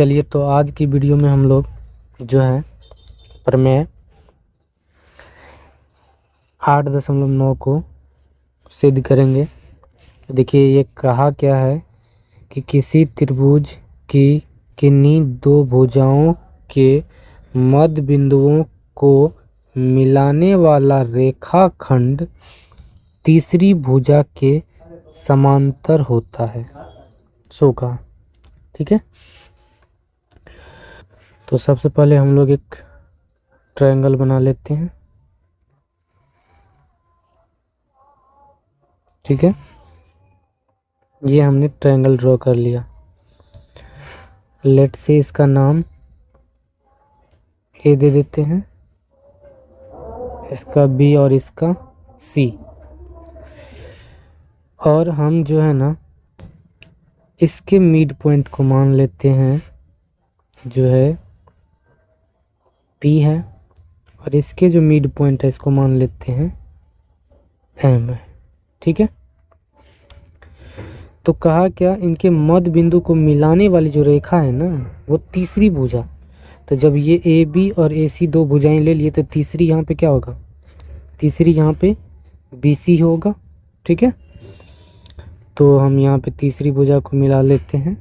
चलिए, तो आज की वीडियो में हम लोग जो है प्रमेय 8.9 को सिद्ध करेंगे। देखिए, ये कहा क्या है कि किसी त्रिभुज की किन्हीं दो भुजाओं के मध्य बिंदुओं को मिलाने वाला रेखाखंड तीसरी भुजा के समांतर होता है। सो कहा, ठीक है। तो सबसे पहले हम लोग एक ट्रायंगल बना लेते हैं, ठीक है। ये हमने ट्रायंगल ड्रॉ कर लिया। लेट से इसका नाम ए दे देते हैं, इसका बी और इसका सी। और हम जो है ना इसके मिड पॉइंट को मान लेते हैं जो है पी है, और इसके जो मिड पॉइंट है इसको मान लेते हैं एम है, ठीक है। तो कहा क्या, इनके मध्य बिंदु को मिलाने वाली जो रेखा है ना वो तीसरी भुजा। तो जब ये ए बी और ए सी दो भुजाएं ले लिए तो तीसरी यहाँ पे क्या होगा, तीसरी यहाँ पे बी सी होगा, ठीक है। तो हम यहाँ पे तीसरी भुजा को मिला लेते हैं।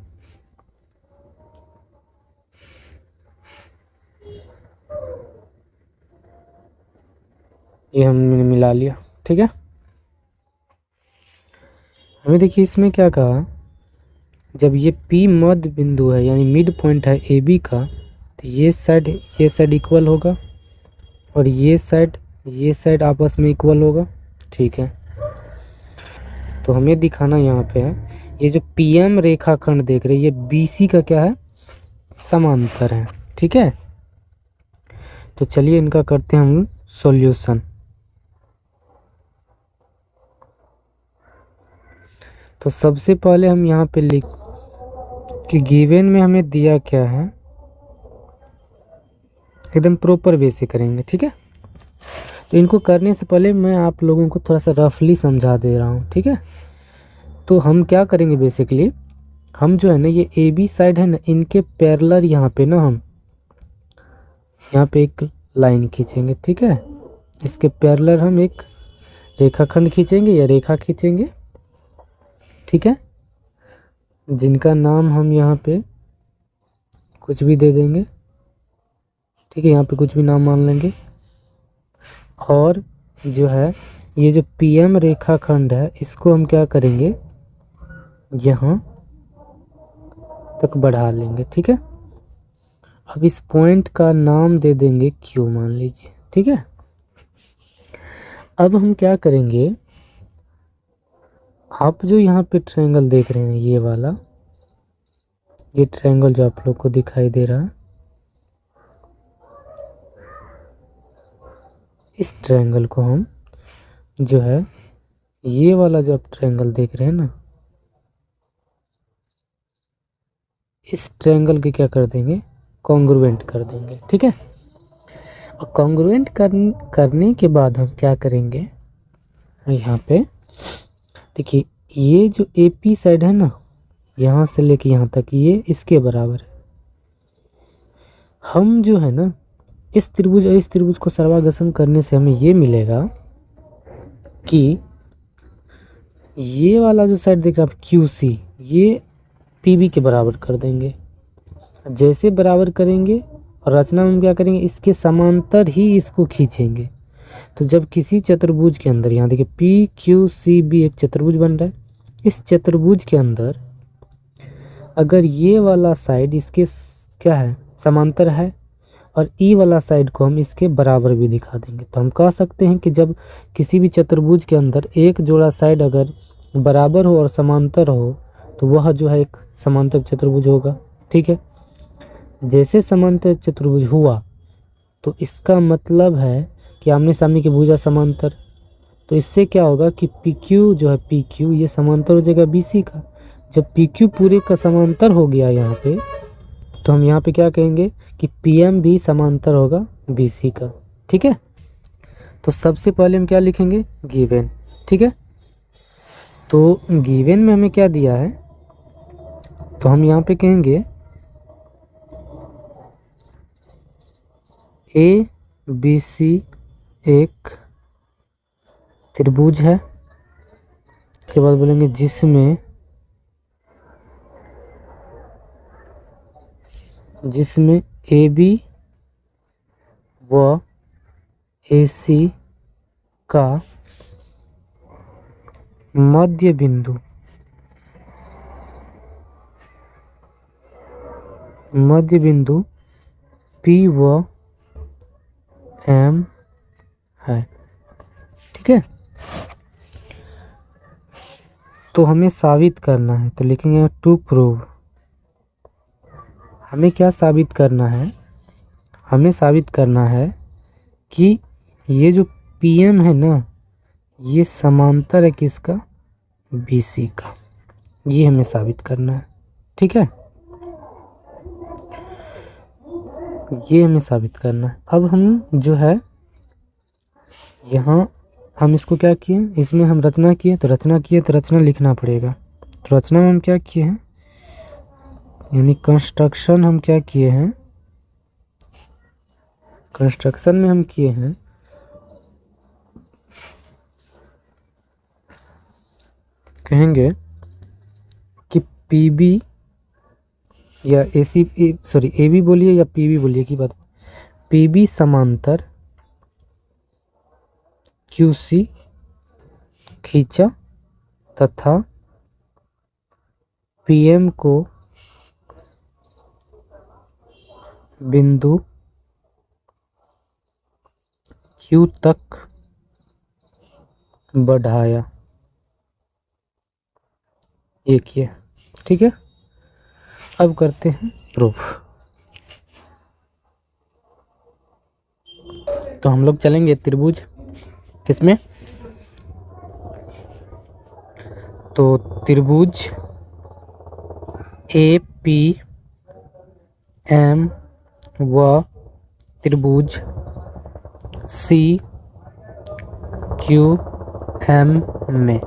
ये हमने मिला लिया, ठीक है। हमें देखिए इसमें क्या कहा, जब ये P मध्य बिंदु है यानी मिड पॉइंट है ए बी का, तो ये साइड इक्वल होगा और ये साइड आपस में इक्वल होगा, ठीक है। तो हमें दिखाना यहाँ पे है ये जो PM रेखाखंड देख रहे हैं ये BC का क्या है, समांतर है, ठीक है। तो चलिए इनका करते हैं हम सॉल्यूशन। तो सबसे पहले हम यहाँ पे लिख कि गिवन में हमें दिया क्या है, एकदम प्रॉपर वे से करेंगे, ठीक है। तो इनको करने से पहले मैं आप लोगों को थोड़ा सा रफली समझा दे रहा हूँ, ठीक है। तो हम क्या करेंगे, बेसिकली हम जो है ना ये ए बी साइड है ना इनके पैरेलल यहाँ पे ना हम यहाँ पे एक लाइन खींचेंगे, ठीक है। इसके पैरेलल हम एक रेखाखंड खींचेंगे या रेखा खींचेंगे, ठीक है, जिनका नाम हम यहाँ पे कुछ भी दे देंगे, ठीक है। यहाँ पे कुछ भी नाम मान लेंगे। और जो है ये जो PM रेखाखंड है इसको हम क्या करेंगे, यहाँ तक बढ़ा लेंगे, ठीक है। अब इस पॉइंट का नाम दे देंगे Q, मान लीजिए, ठीक है। अब हम क्या करेंगे, आप जो यहाँ पे ट्रायंगल देख रहे हैं ये वाला, ये ट्रायंगल जो आप लोग को दिखाई दे रहा है, इस ट्रायंगल को हम जो है ये वाला जो आप ट्रायंगल देख रहे हैं ना, इस ट्रायंगल के क्या कर देंगे, कॉन्ग्रुएंट कर देंगे, ठीक है। और कॉन्ग्रुएंट करने के बाद हम क्या करेंगे, यहाँ पे देखिए ये जो AP साइड है ना यहाँ से लेके यहाँ तक ये इसके बराबर है। हम जो है ना इस त्रिभुज और इस त्रिभुज को सर्वागमन करने से हमें ये मिलेगा कि ये वाला जो साइड देख रहे हैं आप QC, ये PB के बराबर कर देंगे। जैसे बराबर करेंगे और रचना में क्या करेंगे, इसके समांतर ही इसको खींचेंगे। तो जब किसी चतुर्भुज के अंदर, यहाँ देखिए PQCB एक चतुर्भुज बन रहा है, इस चतुर्भुज के अंदर अगर ये वाला साइड इसके क्या है, समांतर है, और ई वाला साइड को हम इसके बराबर भी दिखा देंगे, तो हम कह सकते हैं कि जब किसी भी चतुर्भुज के अंदर एक जोड़ा साइड अगर बराबर हो और समांतर हो तो वह जो है एक समांतर चतुर्भुज होगा, ठीक है। जैसे समांतर चतुर्भुज हुआ तो इसका मतलब है कि आमने सामने की भुजा समांतर, तो इससे क्या होगा कि PQ जो है PQ ये समांतर हो जाएगा BC का। जब PQ पूरे का समांतर हो गया यहाँ पे, तो हम यहाँ पे क्या कहेंगे कि PM भी समांतर होगा BC का, ठीक है। तो सबसे पहले हम क्या लिखेंगे, गिवन, ठीक है। तो गिवन में हमें क्या दिया है, तो हम यहाँ पे कहेंगे ए बी सी एक त्रिभुज है, के बाद बोलेंगे जिसमें ए बी व ए सी का मध्य बिंदु P व M है। ठीक है, तो हमें साबित करना है, तो लिखेंगे टू प्रूव। हमें क्या साबित करना है? हमें साबित करना है कि ये जो PM है ना, ये समांतर है किसका? BC का। ये हमें साबित करना है। ठीक है, ये हमें साबित करना है। अब हम जो है यहाँ हम इसको क्या किए, इसमें हम रचना किए, तो रचना लिखना पड़ेगा। तो रचना में हम क्या किए हैं, यानी कंस्ट्रक्शन हम क्या किए हैं, कंस्ट्रक्शन में हम किए हैं कहेंगे कि PB या AB बोलिए या PB बोलिए की बात, PB समांतर QC खींचा तथा PM को बिंदु Q तक बढ़ाया। एक ये, ठीक है। अब करते हैं प्रूफ। तो हम लोग चलेंगे त्रिभुज किसमें, तो त्रिभुज APM व त्रिभुज CQM में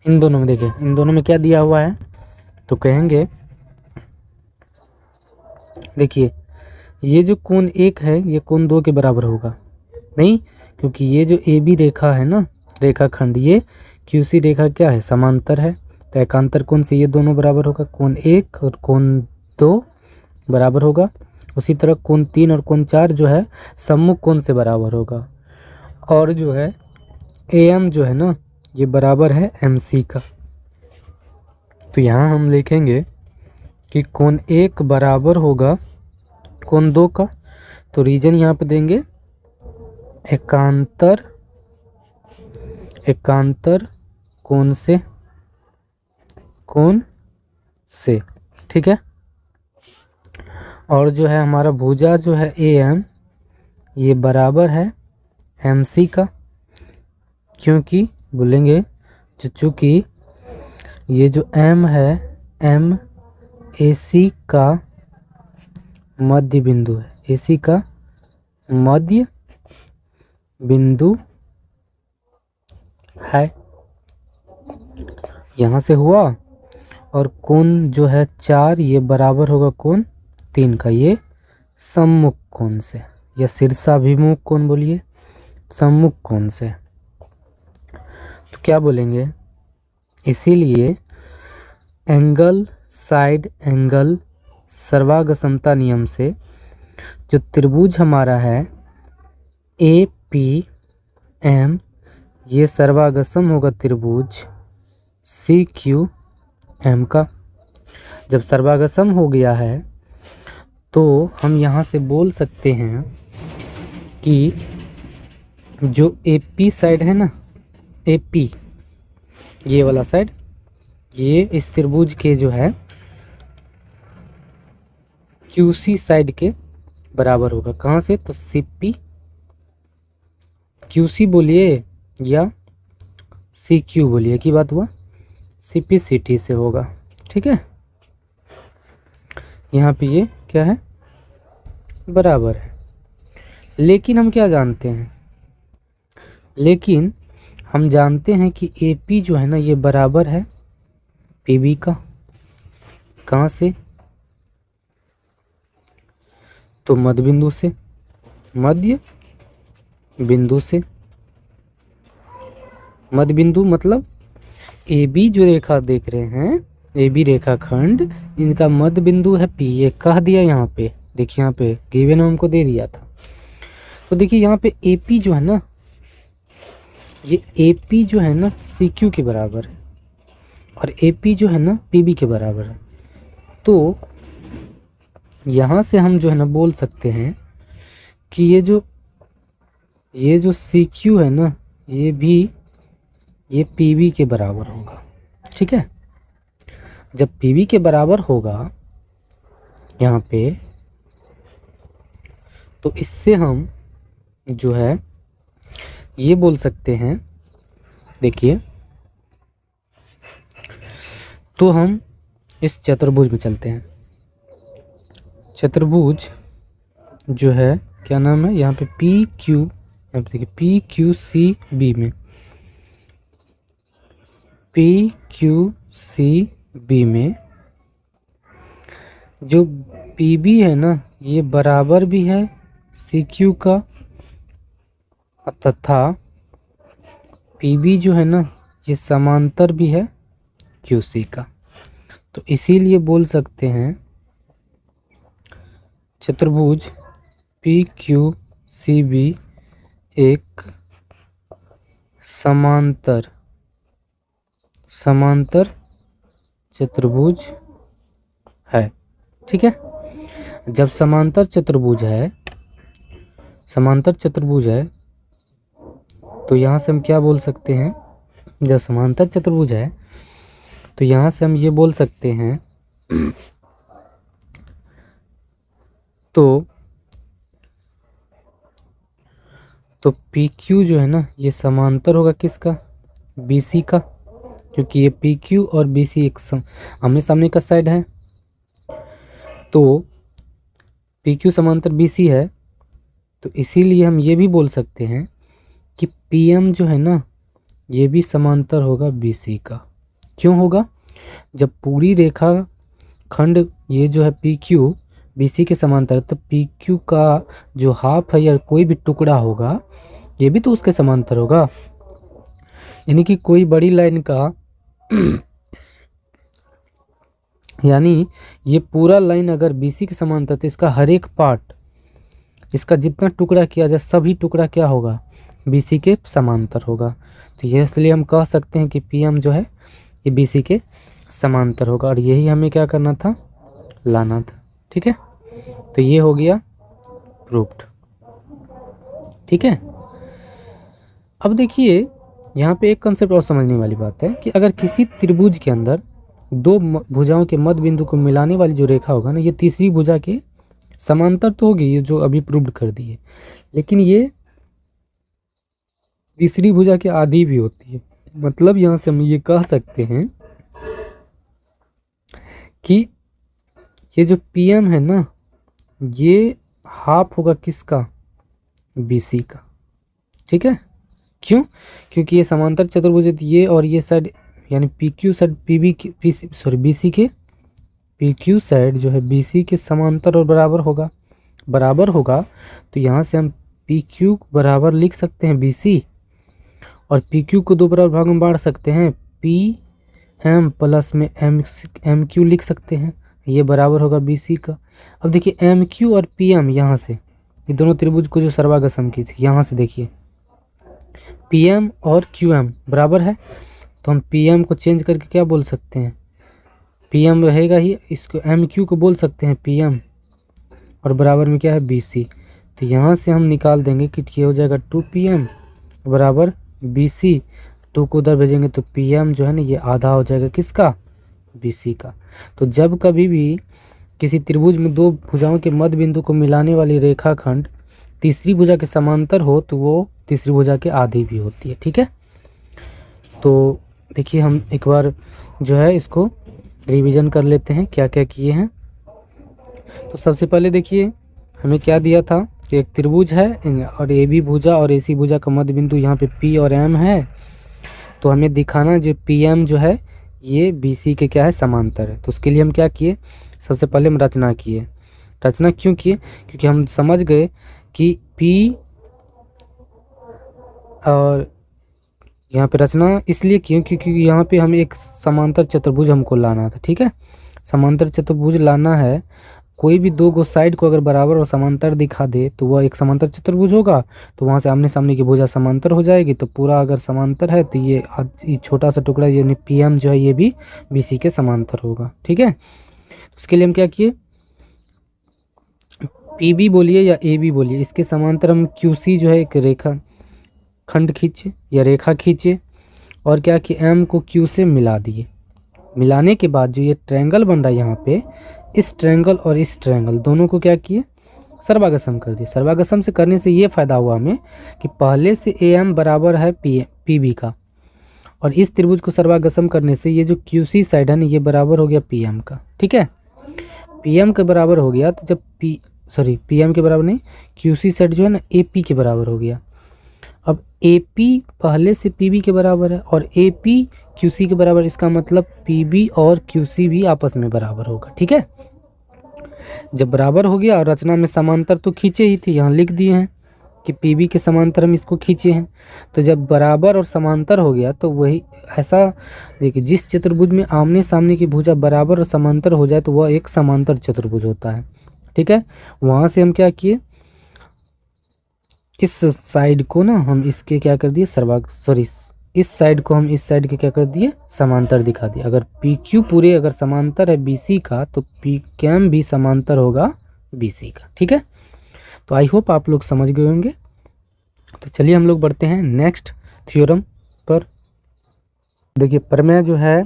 इन दोनों में देखिए, इन दोनों में क्या दिया हुआ है, तो कहेंगे देखिए ये जो कोण 1 है ये कोण 2 के बराबर होगा नहीं, क्योंकि ये जो AB रेखा है ना, रेखाखंड, ये QC रेखा क्या है, समांतर है। तो एकांतर कोण से ये दोनों बराबर होगा, कोण 1 और कोण 2 बराबर होगा। उसी तरह कोण 3 और कोण 4 जो है सम्मुख कोण से बराबर होगा। और जो है AM जो है ना, ये बराबर है MC का। तो यहाँ हम लिखेंगे कि कोण 1 बराबर होगा कोण 2 का। तो रीजन यहाँ पे देंगे एकांतर कोण से, ठीक है। और जो है हमारा भुजा जो है AM, ये बराबर है MC का, क्योंकि बोलेंगे चूँकि ये जो M है, M AC का मध्य बिंदु है, AC का मध्य बिंदु है। यहाँ से हुआ। और कोण जो है 4 ये बराबर होगा कोण 3 का, ये सम्मुख कोण से या शीर्षाभिमुख कोण बोलिए, सम्मुख कोण से। तो क्या बोलेंगे, इसीलिए एंगल साइड एंगल सर्वागमता नियम से जो त्रिभुज हमारा है APM, ये सर्वागम होगा त्रिभुज CQM का। जब सर्वागम हो गया है तो हम यहाँ से बोल सकते हैं कि जो AP साइड है ना, AP ये वाला साइड, ये इस त्रिभुज के जो है QC साइड के बराबर होगा। कहाँ से, तो CP QC बोलिए या CQ बोलिए, की बात हुआ, CP CT से होगा, ठीक है। यहाँ पे ये क्या है, बराबर है। लेकिन हम क्या जानते हैं, लेकिन हम जानते हैं कि AP जो है ना ये बराबर है PB का। कहाँ से? तो मध्य बिंदु से, मध्य बिंदु से। मध्य बिंदु मतलब AB जो रेखा देख रहे हैं, AB रेखाखंड, इनका मध्य बिंदु है P। ये कह दिया यहाँ पे, देखिए यहाँ पे गिवन हमको दे दिया था। तो देखिए यहाँ पे AP जो है ना, ये AP जो है ना CQ के बराबर है और AP जो है ना PB के बराबर है। तो यहाँ से हम जो है ना बोल सकते हैं कि ये जो CQ है ना, ये PB के बराबर होगा। ठीक है, जब PB के बराबर होगा यहाँ पे, तो इससे हम जो है ये बोल सकते हैं, देखिए, तो हम इस चतुर्भुज में चलते हैं। चतुर्भुज जो है क्या नाम है, यहाँ पे PQ, यहाँ पे देखिए PQCB में, PQCB में जो PB है ना ये बराबर भी है CQ का, तथा PB जो है ना ये समांतर भी है QC का। तो इसीलिए बोल सकते हैं चतुर्भुज PQCB एक समांतर चतुर्भुज है। ठीक है, जब समांतर चतुर्भुज है तो यहाँ से हम क्या बोल सकते हैं, जब समांतर चतुर्भुज है तो यहाँ से हम ये बोल सकते हैं तो PQ जो है ना ये समांतर होगा किसका, BC का, क्योंकि ये PQ और BC एक आमने सामने का साइड है। तो PQ समांतर BC है, तो इसीलिए हम ये भी बोल सकते हैं कि PM जो है ना ये भी समांतर होगा BC का। क्यों होगा, जब पूरी रेखा खंड ये जो है PQ BC के समांतर, तो PQ का जो हाफ है या कोई भी टुकड़ा होगा ये भी तो उसके समांतर होगा। यानी कि कोई बड़ी लाइन का यानी ये पूरा लाइन अगर BC के समांतर, तो इसका हर एक पार्ट, इसका जितना टुकड़ा किया जाए सभी टुकड़ा क्या होगा, BC के समांतर होगा। तो ये इसलिए हम कह सकते हैं कि PM जो है ये BC के समांतर होगा, और यही हमें क्या करना था, लाना था। ठीक है, तो ये हो गया प्रूव्ड। ठीक है, अब देखिए यहाँ पे एक कंसेप्ट और समझने वाली बात है कि अगर किसी त्रिभुज के अंदर दो भुजाओं के मध्य बिंदु को मिलाने वाली जो रेखा होगा ना, ये तीसरी भुजा के समांतर तो होगी, ये जो अभी प्रूव्ड कर दी है, लेकिन ये तीसरी भुजा के आधी भी होती है। मतलब यहाँ से हम ये कह सकते हैं कि ये जो PM है ना ये हाफ होगा किसका, BC का। ठीक है, क्यों, क्योंकि ये समांतर चतुर्भुज है, ये और ये साइड यानी PQ साइड BC के PQ साइड जो है BC के समांतर और बराबर होगा। तो यहाँ से हम PQ बराबर लिख सकते हैं BC, और PQ को दो बराबर भाग में बांट सकते हैं, PM प्लस में MQ लिख सकते हैं, ये बराबर होगा BC का। अब देखिए MQ और PM यहाँ से, ये दोनों त्रिभुज को जो सर्वाग्र सम की थी, यहाँ से देखिए PM और QM बराबर है, तो हम PM को चेंज करके क्या बोल सकते हैं, PM रहेगा ही, इसको MQ को बोल सकते हैं PM, और बराबर में क्या है BC। तो यहाँ से हम निकाल देंगे कि ये हो जाएगा 2PM बराबर BC। 2 को उधर भेजेंगे तो PM जो है ना ये आधा हो जाएगा किसका, BC का। तो जब कभी भी किसी त्रिभुज में दो भुजाओं के मध्य बिंदु को मिलाने वाली रेखाखंड तीसरी भुजा के समांतर हो तो वो तीसरी भुजा के आधी भी होती है। ठीक है, तो देखिए हम एक बार जो है इसको रिवीजन कर लेते हैं क्या क्या किए हैं। तो सबसे पहले देखिए हमें क्या दिया था, कि एक त्रिभुज है और ए बी भुजा और AC भुजा का मध्य बिंदु यहाँ पे P और M है। तो हमें दिखाना जो PM जो है ये BC के क्या है, समांतर है। तो उसके लिए हम क्या किए, सबसे पहले हम रचना किए। रचना क्यों किए, क्योंकि हम समझ गए कि P और यहाँ पे रचना इसलिए क्यों, क्योंकि यहाँ पे हमें एक समांतर चतुर्भुज हमको लाना था। ठीक है, समांतर चतुर्भुज लाना है। कोई भी दो गो साइड को अगर बराबर और समांतर दिखा दे तो वह एक समांतर चतुर्भुज होगा। तो वहाँ से आमने सामने की भुजा समांतर हो जाएगी। तो पूरा अगर समांतर है तो ये छोटा सा टुकड़ा यानी PM जो है ये भी BC के समांतर होगा। ठीक है, उसके लिए हम क्या किए, PB बोलिए या AB बोलिए, इसके समांतर हम QC जो है एक रेखा खंड खींचे या रेखा खींचे और क्या कि M को Q से मिला दिए। मिलाने के बाद जो ये ट्रायंगल बन रहा है यहाँ पे, इस ट्रायंगल और इस ट्रायंगल दोनों को क्या किए, सर्वागसम कर दिए। सर्वागसम से करने से ये फ़ायदा हुआ हमें कि पहले से AM बराबर है PB का, और इस त्रिभुज को सर्वागसम करने से ये जो QC साइड है ना ये बराबर हो गया PM का। ठीक है, PM के बराबर हो गया तो जब PM के बराबर नहीं, QC साइड जो है ना AP के बराबर हो गया। अब AP पहले से PB के बराबर है और AP QC के बराबर, इसका मतलब PB और QC भी आपस में बराबर होगा। ठीक है, जब बराबर हो गया और रचना में समांतर तो खींचे ही थे, यहाँ लिख दिए हैं कि PB के समांतर हम इसको खींचे हैं। तो जब बराबर और समांतर हो गया तो वही ऐसा देखिए, जिस चतुर्भुज में आमने सामने की भुजा बराबर और समांतर हो जाए तो वह एक समांतर चतुर्भुज होता है। ठीक है, वहाँ से हम क्या किए, इस साइड को ना हम इसके क्या कर दिए, इस साइड को हम इस साइड के क्या कर दिए, समांतर दिखा दिए। अगर PQ पूरे अगर समांतर है BC का तो PCM भी समांतर होगा BC का। ठीक है, तो आई होप आप लोग समझ गए होंगे। तो चलिए हम लोग बढ़ते हैं नेक्स्ट थ्योरम पर। देखिए प्रमेय जो है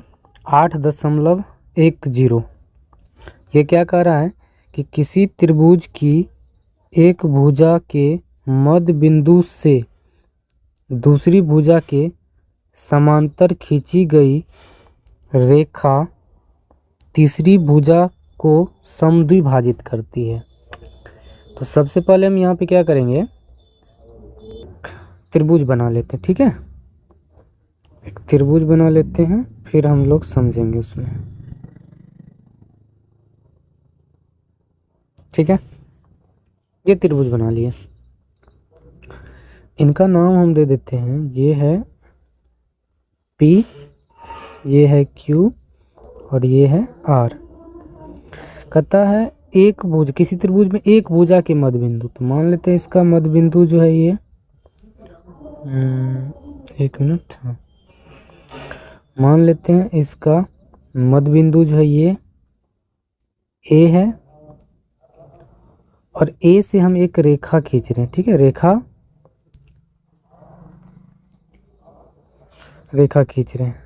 8.10, ये क्या कह रहा है कि किसी त्रिभुज की एक भुजा के मध्य बिंदु से दूसरी भुजा के समांतर खींची गई रेखा तीसरी भुजा को समद्विभाजित करती है। तो सबसे पहले हम यहाँ पे क्या करेंगे, त्रिभुज बना लेते हैं। ठीक है, एक त्रिभुज बना लेते हैं, फिर हम लोग समझेंगे उसमें। ठीक है, ये त्रिभुज बना लिए, इनका नाम हम दे देते हैं, ये है P, ये है Q और ये है R। कहता है एक भुज, किसी त्रिभुज में एक भुजा के मध्य बिंदु, तो मान लेते हैं इसका मध्य बिंदु जो है ये एक मिनट, मान लेते हैं इसका मध्य बिंदु जो है ये A है और A से हम एक रेखा खींच रहे हैं। ठीक है, रेखा खींच रहे हैं,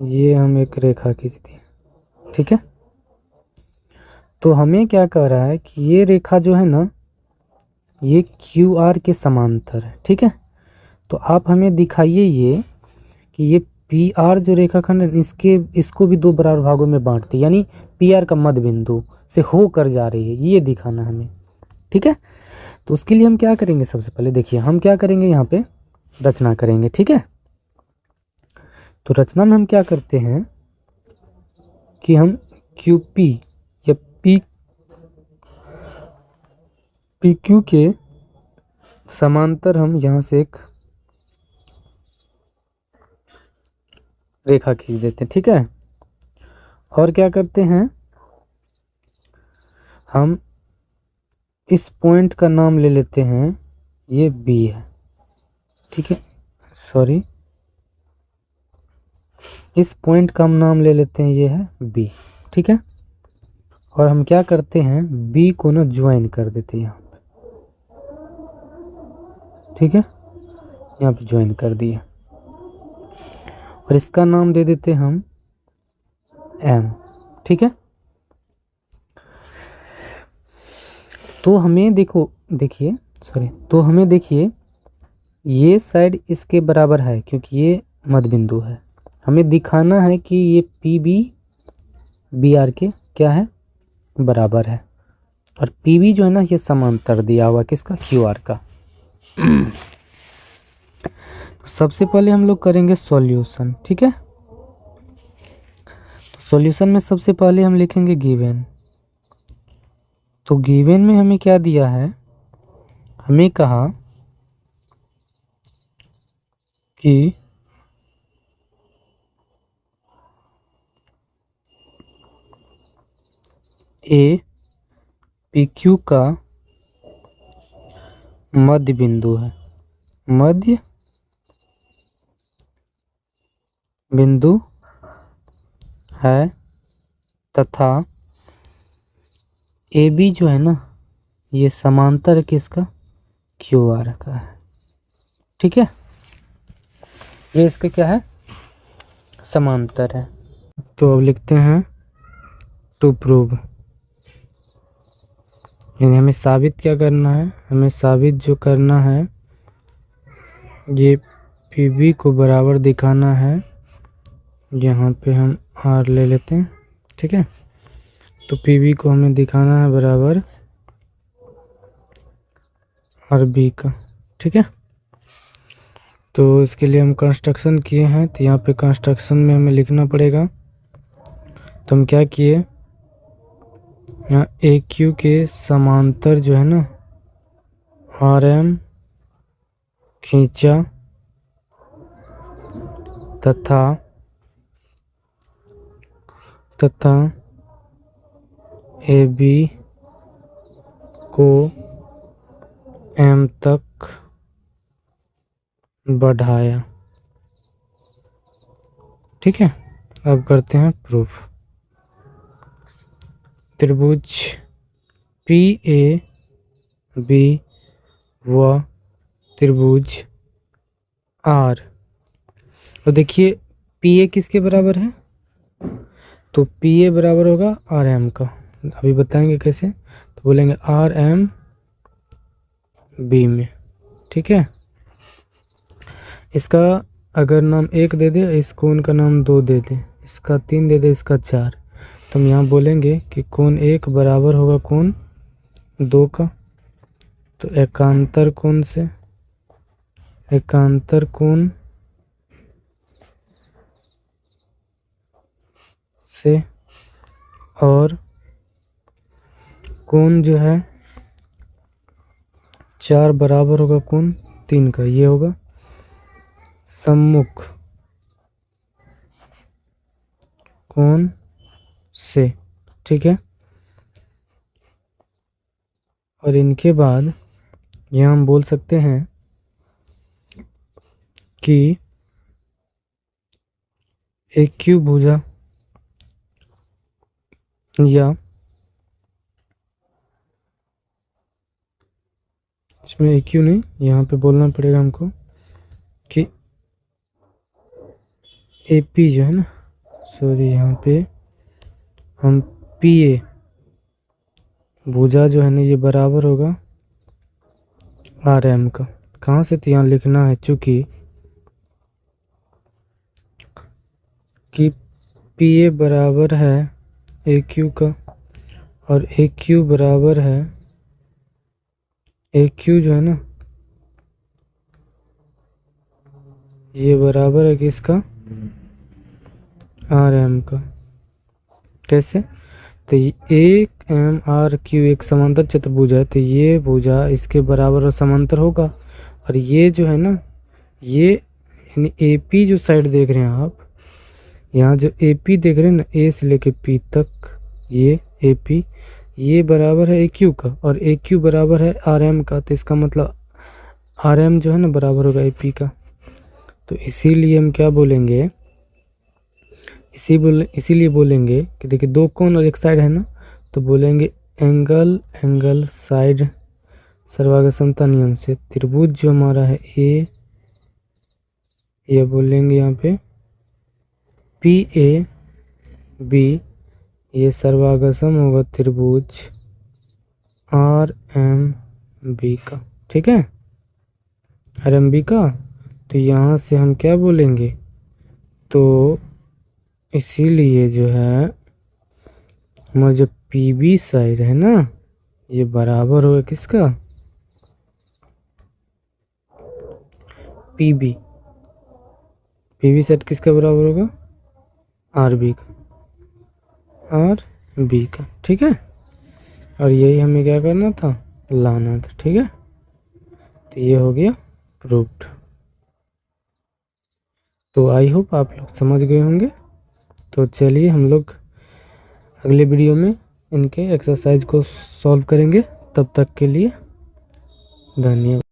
ये हम एक रेखा खींच दी। ठीक है, तो हमें क्या कह रहा है कि ये रेखा जो है ना ये QR के समांतर है। ठीक है, तो आप हमें दिखाइए ये कि ये PR जो रेखाखंड है इसको भी दो बराबर भागों में बांटती है, यानी PR का मध्य बिंदु से होकर जा रही है, ये दिखाना हमें। ठीक है, तो उसके लिए हम क्या करेंगे, सबसे पहले देखिए हम क्या करेंगे, यहाँ पे रचना करेंगे। ठीक है, तो रचना में हम क्या करते हैं कि हम QP या PQ के समांतर हम यहाँ से एक रेखा खींच देते हैं। ठीक है, और क्या करते हैं, हम इस पॉइंट का नाम ले लेते हैं, ये B है। ठीक है, इस पॉइंट का हम नाम ले लेते हैं, ये है B। ठीक है, और हम क्या करते हैं, B को ना ज्वाइन कर देते हैं यहाँ पे। ठीक है, यहाँ पे ज्वाइन कर दिए और इसका नाम दे देते हैं हम M। ठीक है, तो हमें तो हमें देखिए ये साइड इसके बराबर है क्योंकि ये मध्य बिंदु है। हमें दिखाना है कि ये PB BR के क्या है, बराबर है। और पी बी जो है ना ये समांतर दिया हुआ किसका, क्यू आर का। तो सबसे पहले हम लोग करेंगे सॉल्यूशन, ठीक है। तो सॉल्यूशन में सबसे पहले हम लिखेंगे गिवन। तो गिवन में हमें क्या दिया है, हमें कहा कि ए पी क्यू का मध्य बिंदु है, मध्य बिंदु है तथा ए बी जो है ना ये समांतर है किसका, क्यू आर का है, ठीक है। ये इसका क्या है, समांतर है। तो अब लिखते हैं टू प्रूव, यानी हमें साबित क्या करना है, हमें साबित जो करना है ये पी बी को बराबर दिखाना है। यहाँ पे हम आर ले लेते हैं, ठीक है। तो पी बी को हमें दिखाना है बराबर आर बी का, ठीक है। तो इसके लिए हम कंस्ट्रक्शन किए हैं, तो यहाँ पे कंस्ट्रक्शन में हमें लिखना पड़ेगा। तो हम क्या किए, यहाँ ए क्यू के समांतर जो है ना आर एम खींचा तथा ए बी को एम तक बढ़ाया, ठीक है। अब करते हैं प्रूफ। त्रिभुज पी ए बी व त्रिभुज आर, और देखिए पी ए किसके बराबर है, तो पी ए बराबर होगा आर एम का। अभी बताएंगे कैसे, तो बोलेंगे आर एम बी में, ठीक है। इसका अगर नाम 1 दे दे, इस कोण का नाम 2 दे दे, इसका 3 दे दे, इसका 4, तो हम यहाँ बोलेंगे कि कोण 1 बराबर होगा कोण 2 का। तो एकांतर कोण से, एकांतर कोण से, और कोण जो है 4 बराबर होगा कोण 3 का, ये होगा सम्मुख कोण से, ठीक है। और इनके बाद यहाँ हम बोल सकते हैं कि एक क्यू भुजा या इसमें एक क्यू नहीं, यहाँ पे बोलना पड़ेगा हमको कि ए पी जो है ना, सॉरी यहाँ पे हम पी ए भुजा जो है ना ये बराबर होगा आर एम का। कहाँ से, तो यहाँ लिखना है चूँकि कि पी ए बराबर है ए क्यू का, और ए क्यू बराबर है, ए क्यू जो है ना ये बराबर है किसका, आर एम का। कैसे, तो एक एम आर क्यू एक समांतर चतुर्भुज है, तो ये भुजा इसके बराबर और समांतर होगा। और ये जो है ना ये यानी ए पी जो साइड देख रहे हैं आप, यहाँ जो ए पी देख रहे हैं ना, ए से लेके पी तक, ये ए पी ये बराबर है ए क्यू का, और ए क्यू बराबर है आर एम का। तो इसका मतलब आर एम जो है ना बराबर होगा ए पी का। तो इसीलिए हम क्या बोलेंगे, इसीलिए बोलेंगे कि देखिए 2 कोण और एक साइड है ना, तो बोलेंगे एंगल साइड सर्वाग्र समता नियम से त्रिभुज जो हमारा है ए, ये बोलेंगे यहाँ पे पी ए बी, ये सर्वाग्रसम होगा त्रिभुज आर एम बी का, ठीक है, आर एम बी का। तो यहाँ से हम क्या बोलेंगे, तो इसीलिए जो है हमारा जो पी बी साइड है ना ये बराबर होगा किसका, P B. P B set किसका बराबर होगा, आर बी का, आर बी का। ठीक है, और यही हमें क्या करना था, लाना था। ठीक है, तो ये हो गया प्रूव्ड। तो आई होप आप लोग समझ गए होंगे। तो चलिए हम लोग अगले वीडियो में इनके एक्सरसाइज को सॉल्व करेंगे। तब तक के लिए धन्यवाद।